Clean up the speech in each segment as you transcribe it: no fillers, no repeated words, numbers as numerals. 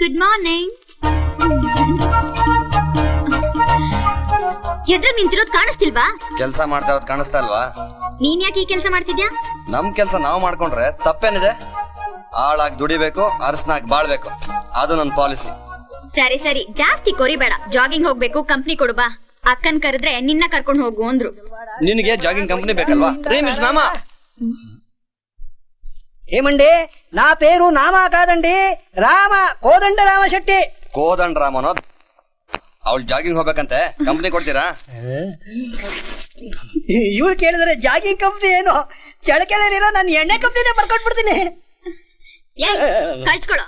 Good morning. ಎದುರು ನಿಂತಿರೋದ್ ಕಾಣಿಸ್ತಿಲ್ವಾ? ಕೆಲಸ ಮಾಡ್ತಾ ಇರೋದು ಕಾಣಿಸ್ತಾ ಇಲ್ವಾ? ನೀನ್ ಯಾಕೆ ಈ ಕೆಲಸ ಮಾಡ್ತಿದ್ಯಾ? ನಮ್ ಕೆಲಸ ನಾವು ಮಾಡ್ಕೊಂಡ್ರೆ ತಪ್ಪೇನಿದೆ? ಆಳಾಗಿ ದುಡಿಬೇಕು, ಅರಸನಾಗಿ ಬಾಳ್ಬೇಕು, ಅದು ನನ್ನ ಪಾಲಿಸಿ. ಸರಿ ಸರಿ, ಜಾಸ್ತಿ ಕೊರಿಬೇಡ. ಜಾಗಿಂಗ್ ಹೋಗ್ಬೇಕು, ಕಂಪ್ನಿ ಕೊಡು ಬಾ. ಅಕ್ಕನ್ ಕರೆದ್ರೆ ನಿನ್ನ ಕರ್ಕೊಂಡು ಹೋಗು ಅಂದ್ರು. ನಿನಗೆ ಜಾಗಿಂಗ್ ಕಂಪನಿ ಬೇಕಲ್ವಾ? ನಾಮ ఏమండి నా పేరు నామా కాదండి, రామ కోదండ రామ శెట్టి. ಕೋದಂಡ ರಾಮ ಅನ್ನೋದು ಅವಳು ಜಾಗಿಂಗ್ ಹೋಗ್ಬೇಕಂತೆ, ಕಂಪ್ನಿ ಕೊಡ್ತೀರಾ? ಇವಳು ಕೇಳಿದ್ರೆ ಜಾಗಿಂಗ್ ಕಂಪ್ನಿ ಏನು, ಚಳಕೆಲಿರೋ ನಾನು ಎಣ್ಣೆ ಕಂಪ್ನಿನೇ ಬರ್ಕೊಟ್ಬಿಡ್ತೀನಿ. ಕಳ್ಸ್ಕೊಳೋ.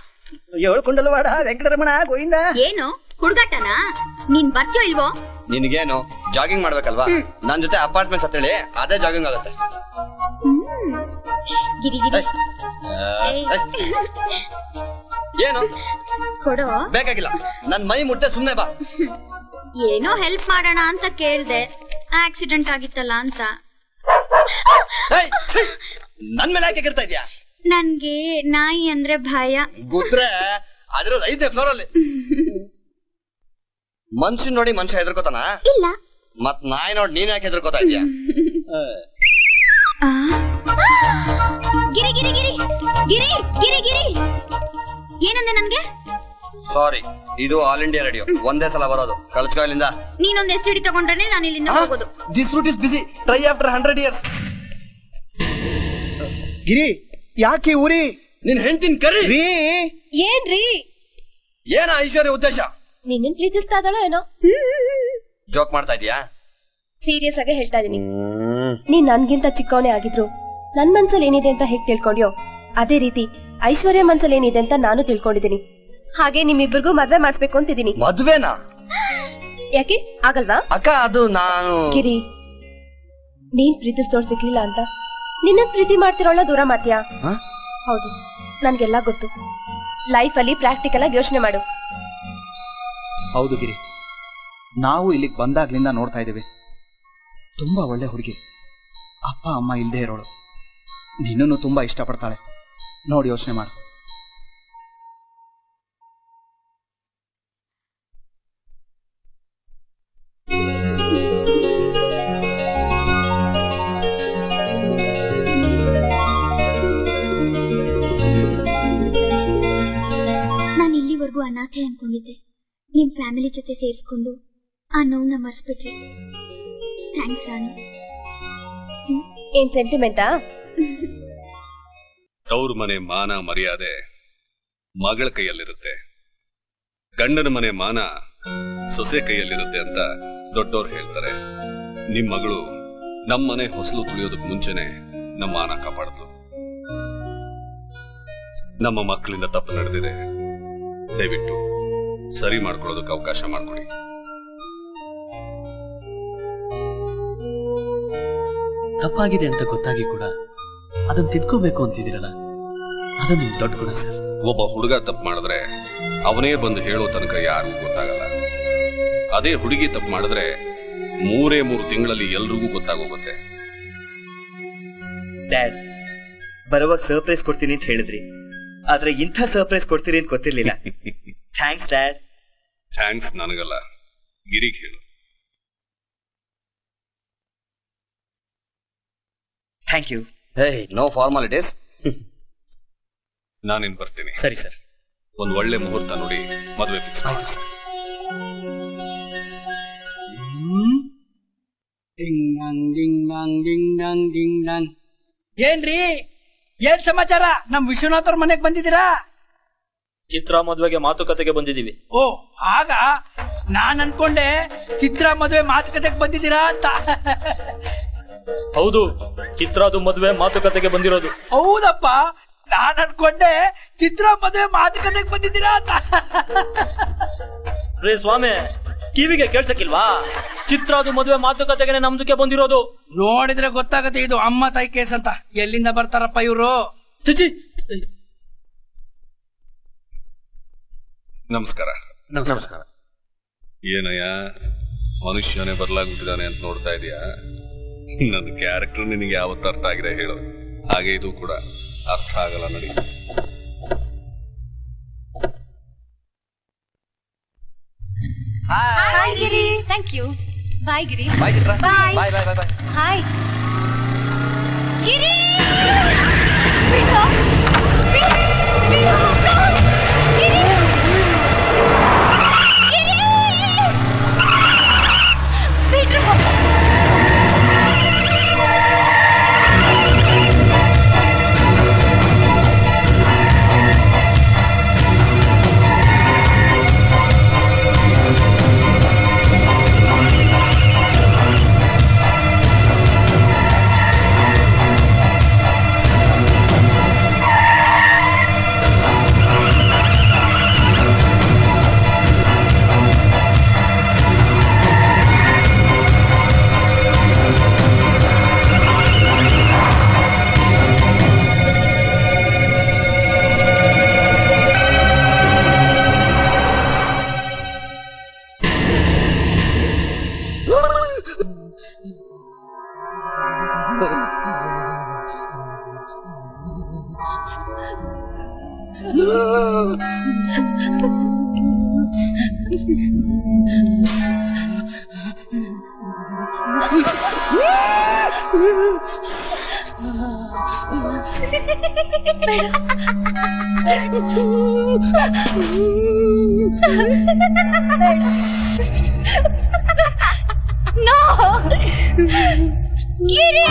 ಹೇಳ್ಕೊಂಡಲ್ವಾಡ ವೆಂಕಟರಮಣ ಗೋವಿಂದ. ಏನು ಹುಡುಗಾಟನಾ? ನೀನ್ ಬರ್ತೀಯೋ ಇಲ್ವೋ? ನಿನಗೇನು ಜಾಗಿಂಗ್ ಮಾಡ್ಬೇಕಲ್ವಾ? ನನ್ ಜೊತೆ ಅಪಾರ್ಟ್ಮೆಂಟ್ಸ್ ಹತ್ತೇಳಿ, ಅದೇ ಜಾಗಿಂಗ್ ಆಗುತ್ತೆ. ಗಿರಿ ಗಿರಿ ಏನು ಕೊಡೋ. ಬೇಕಾಗಿಲ್ಲ, ನನ್ ಮೈ ಮುಟ್ಟೆ ಸುಮ್ನೆ ಬಾ. ಏನೋ ಹೆಲ್ಪ್ ಮಾಡೋಣ ಅಂತ ಕೇಳ್ದೆ, ಆಕ್ಸಿಡೆಂಟ್ ಆಗಿತ್ತಲ್ಲ ಅಂತ. ನನ್ ಮೇಲೆ ಯಾಕೆ ಕಿರ್ತಾ ಇದ್ಯಾ? ನನ್ಗೆ ನಾಯಿ ಅಂದ್ರೆ ಭಯ. ಗುದ್ರೆ ಅದ್ರದ್ದು 5ನೇ ಫ್ಲೋರ್ ಅಲ್ಲಿ. ಮನುಷ್ಯನ್ ನೋಡಿ ಮನುಷ್ಯ ಹೆದರ್ಕೋತಾನ? ಇಲ್ಲ. ಮತ್ ನಾಯಿ ನೋಡಿ ನೀನ್ ಯಾಕೆ ಹೆದರ್ಕೋತಾ ಇದ್ಯಾ? ಗಿರಿ ಗಿರಿ ಗಿರಿ ಗಿರಿ ಗಿರಿ ಗಿರಿ ಏನಂದೆ ನನ್ಗೆ? ಸಾರಿ, ಇದು ಆಲ್ ಇಂಡಿಯಾ ರೇಡಿಯೋ, ಒಂದೇ ಸಲ ಬರೋದು. ಕಳ್ಸ್ಕೊ ಇಲ್ಲಿಂದ. ನೀನೊಂದ್ ಎಸ್ಟಿಡಿ ತಗೊಂಡ್ರೆ ನಾನು ಇಲ್ಲಿಂದ ಹೋಗೋದು. This route is busy, try after 100 years. Giri ಯಾಕೆ ಊರಿ? ನಿನ್ ಹೆಂಡತಿನ ಕರಿ. ಏನ್ರಿ? ಏನ ಐಶ್ವರ್ಯ ಉದ್ದೇಶ? ನಿನ್ನ ಪ್ರೀತಿಸ್ತಾ ಇದ್ದಾಳೋ ಏನೋ? ಜೋಕ್ ಮಾಡ್ತಾ ಇದೀಯಾ? ಸೀರಿಯಸ್ ಆಗಿ ಹೇಳ್ತಾ ಇದೀನಿ. ನೀನ್ ನನ್ಗಿಂತ ಚಿಕ್ಕವನೇ ಆಗಿದ್ರು ನನ್ ಮನ್ಸಲ್ಲಿ ಏನಿದೆ ಅಂತ ಹೇಗ್ ತಿಳ್ಕೊಂಡ್ಯೋ, ಅದೇ ರೀತಿ ಐಶ್ವರ್ಯ ಮನ್ಸಲ್ಲಿ ಏನಿದೆ ಅಂತ ನಾನು ತಿಳ್ಕೊಂಡಿದ್ದೀನಿ. ಹಾಗೆ ನಿಮ್ಮಿಬ್ಬರಿಗೂ ಮದ್ವೆ ಮಾಡಿಸ್ಬೇಕು ಅಂತಿದ್ದೀನಿ. ಮದ್ವೆನಾ? ಯಾಕೆ ಆಗಲ್ವಾ? ಅಕ್ಕ, ಅದು ನಾನು. ಗಿರಿ, ನೀನ್ ಪ್ರೀತಿಸ್ದೋಳ್ ಸಿಗ್ಲಿಲ್ಲ ಅಂತ ನಿನ್ನ ಪ್ರೀತಿ ಮಾಡ್ತಿರೋಳ ದೂರ ಮಾಡ್ತೀಯಾ? ಹೌದು, ನನ್ಗೆಲ್ಲ ಗೊತ್ತು. ಲೈಫ್ ಅಲ್ಲಿ ಪ್ರಾಕ್ಟಿಕಲ್ ಆಗಿ ಯೋಚನೆ ಮಾಡು. ಹೌದು ಗಿರಿ, ನಾವು ಇಲ್ಲಿಗೆ ಬಂದಾಗ್ಲಿಂದ ನೋಡ್ತಾ ಇದ್ದೇವೆ. ತುಂಬಾ ಒಳ್ಳೆ ಹುಡುಗಿ, ಅಪ್ಪ ಅಮ್ಮ ಇಲ್ದೇ ಇರೋಳು, ನಿನ್ನನ್ನು ತುಂಬಾ ಇಷ್ಟಪಡ್ತಾಳೆ. ನೋಡಿ ಯೋಚನೆ ಮಾಡು. ನಾನು ಇಲ್ಲಿವರೆಗೂ ಅನಾಥೆ ಅನ್ಕೊಂಡಿದ್ದೆ. ನಿಮ್ ಫ್ಯಾಮಿಲಿ ಜೊತೆ ಸೇರಿಸ್ಕೊಂಡು ಆ ನೋವನ್ನ ಮರ್ಸ್ಬಿಟ್ರಿ. ಥ್ಯಾಂಕ್ಸ್ ರಾಣಿ. ಏನ್ ಸೆಂಟಿಮೆಂಟಾ? ತವ್ರ ಮನೆ ಮಾನ ಮರ್ಯಾದೆ ಮಗಳ ಕೈಯಲ್ಲಿರುತ್ತೆ, ಗಂಡನ ಮನೆ ಮಾನ ಸೊಸೆ ಕೈಯಲ್ಲಿರುತ್ತೆ ಅಂತ ದೊಡ್ಡೋರು ಹೇಳ್ತಾರೆ. ನಿಮ್ ಮಗಳು ನಮ್ಮನೆ ಹೊಸಲು ತುಳಿಯೋದಕ್ಕೆ ಮುಂಚೆನೆ ನಮ್ಮ ಮಾನ ಕಾಪಾಡಿದ್ಲು. ನಮ್ಮ ಮಕ್ಕಳಿಂದ ತಪ್ಪು ನಡೆದಿದೆ, ದಯವಿಟ್ಟು ಸರಿ ಮಾಡ್ಕೊಳ್ಳೋದಕ್ಕೆ ಅವಕಾಶ ಮಾಡ್ಕೊಡಿ. ತಪ್ಪಾಗಿದೆ ಅಂತ ಗೊತ್ತಾಗಿ ಕೂಡ ಅದನ್ನ ತಿದ್ಕೋಬೇಕು ಅಂತಿದ್ದೀರಲ್ಲ, ಅದು ನಿಮ್ ದೊಡ್ಡ ಗುಣ ಸರ್. ಒಬ್ಬ ಹುಡುಗ ತಪ್ಪು ಮಾಡಿದ್ರೆ ಅವನೇ ಬಂದು ಹೇಳೋ ತನಕ ಯಾರಿಗೂ ಗೊತ್ತಾಗಲ್ಲ. ಅದೇ ಹುಡುಗಿ ತಪ್ಪು ಮಾಡಿದ್ರೆ 3 ತಿಂಗಳಲ್ಲಿ ಎಲ್ರಿಗೂ ಗೊತ್ತಾಗೋಗುತ್ತೆ. ಡ್ಯಾಡ್, ಬರುವಾಗ ಸರ್ಪ್ರೈಸ್ ಕೊಡ್ತೀನಿ ಅಂತ ಹೇಳಿದ್ರಿ, ಆದ್ರೆ ಇಂಥ ಸರ್ಪ್ರೈಸ್ ಕೊಡ್ತೀರಿ ಅಂತ ಗೊತ್ತಿರ್ಲಿಲ್ಲ. Thanks dad. ಥ್ಯಾಂಕ್ಸ್ ನನಗಲ್ಲ, ಗಿರಿಗೆ ಹೇಳು. Thank you. No formalities. ನಾನಿನ್ ಬರ್ತೀನಿ. ಸರಿ ಸರ್. ಒಂದ್ ಒಳ್ಳೆ ಮುಹೂರ್ತ ನೋಡಿ ಮದುವೆ ಫಿಕ್ಸ್ ಮಾಡಿ ಸರ್. ಏನ್ರಿ, ಏನ್ ಸಮಾಚಾರ? ನಮ್ ವಿಶ್ವನಾಥ್ ಅವ್ರ ಮನೆಗ್ ಬಂದಿದ್ದೀರಾ? ಚಿತ್ರ ಮದುವೆಗೆ ಮಾತುಕತೆಗೆ ಬಂದಿದ್ದೀವಿ. ಓ, ಆಗ ನಾನ್ ಅನ್ಕೊಂಡೆ ಚಿತ್ರ ಮದುವೆ ಮಾತುಕತೆಗೆ ಬಂದಿದ್ದೀರಾ ಅಂತ. ಹೌದು, ಚಿತ್ರದು ಮದುವೆ ಮಾತುಕತೆಗೆ ಬಂದಿರೋದು. ಹೌದಪ್ಪ, ನಾನ್ ಅನ್ಕೊಂಡೆ ಚಿತ್ರ ಮದುವೆ ಮಾತುಕತೆಗೆ ಬಂದಿದ್ದೀರಾ ಅಂತ. ರೇ ಸ್ವಾಮಿ, ಕಿವಿಗೆ ಕೇಳ್ಸಕ್ಕಿಲ್ವಾ? ಚಿತ್ರದು ಮದುವೆ ಮಾತುಕತೆಗೆ ನಮ್ದಕ್ಕೆ ಬಂದಿರೋದು. ನೋಡಿದ್ರೆ ಗೊತ್ತಾಗತ್ತೆ ಇದು ಅಮ್ಮ ತಾಯಿ ಕೇಸ್ ಅಂತ. ಎಲ್ಲಿಂದ ಬರ್ತಾರಪ್ಪ ಇವ್ರು? ಚಿಚಿ. ನಮಸ್ಕಾರ. ನಮಸ್ಕಾರ. ಏನಯ್ಯ, ಮನುಷ್ಯನೇ ಬದಲಾಗ್ಬಿಟ್ಟಿದ್ದಾನೆ ಅಂತ ನೋಡ್ತಾ ಇದೀಯಾ? ನನ್ನ ಕ್ಯಾರೆಕ್ಟರ್ ನಿನಗೆ ಯಾವತ್ತು ಅರ್ಥ ಆಗಿದೆ ಹೇಳು, ಹಾಗೆ ಇದು ಕೂಡ ಅರ್ಥ ಆಗಲ್ಲ. ನಡಿ. You. Bye Giri. Bye Chitra. Bye. Bye bye bye bye. Hi. Giri. No! Giri!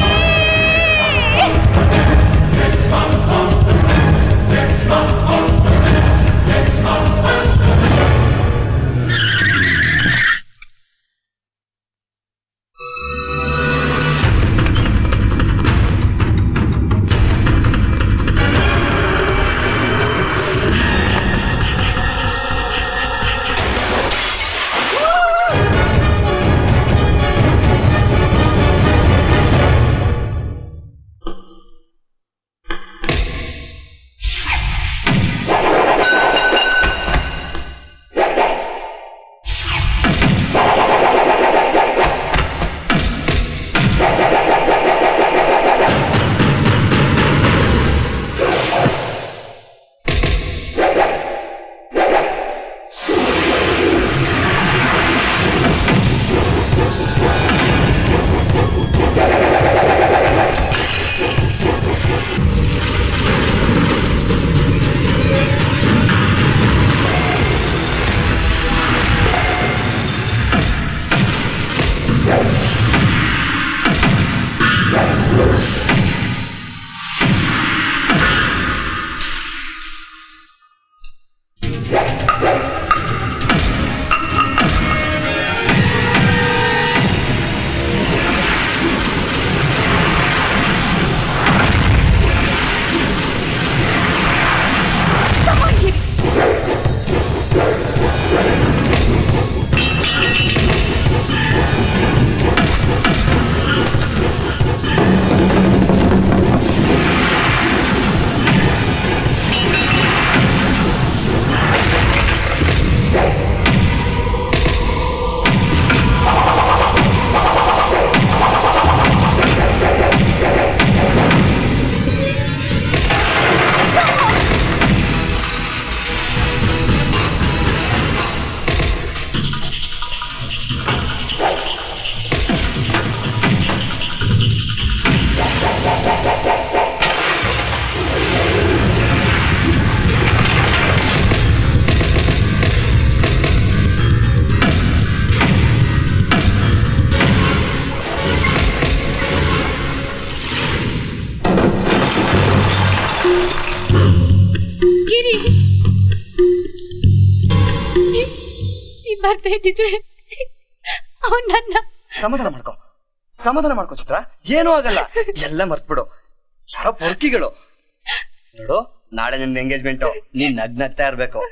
ಬರ್ತಾ ಇದ್ದಿದ್ರೆ ಅವನ್ ನನ್ನ ಸಮಾಧಾನ ಮಾಡ್ಕೋ ಚಿತ್ರ. ಏನೂ ಆಗಲ್ಲ, ಎಲ್ಲ ಮರ್ತ್ಬಿಡು. ಯಾರೋ ಪೊರ್ಕಿಗಳು ನೋಡು. ನಾಳೆ ನಿನ್ ಎಂಗೇಜ್ಮೆಂಟ್, ನೀನ್ ನಗ್ನಗ್ತಾ ಇರ್ಬೇಕು.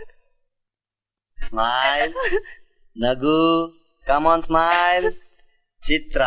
ಸ್ಮೈಲ್, ನಗು, ಕಮಾನ್ ಸ್ಮೈಲ್. ಚಿತ್ರ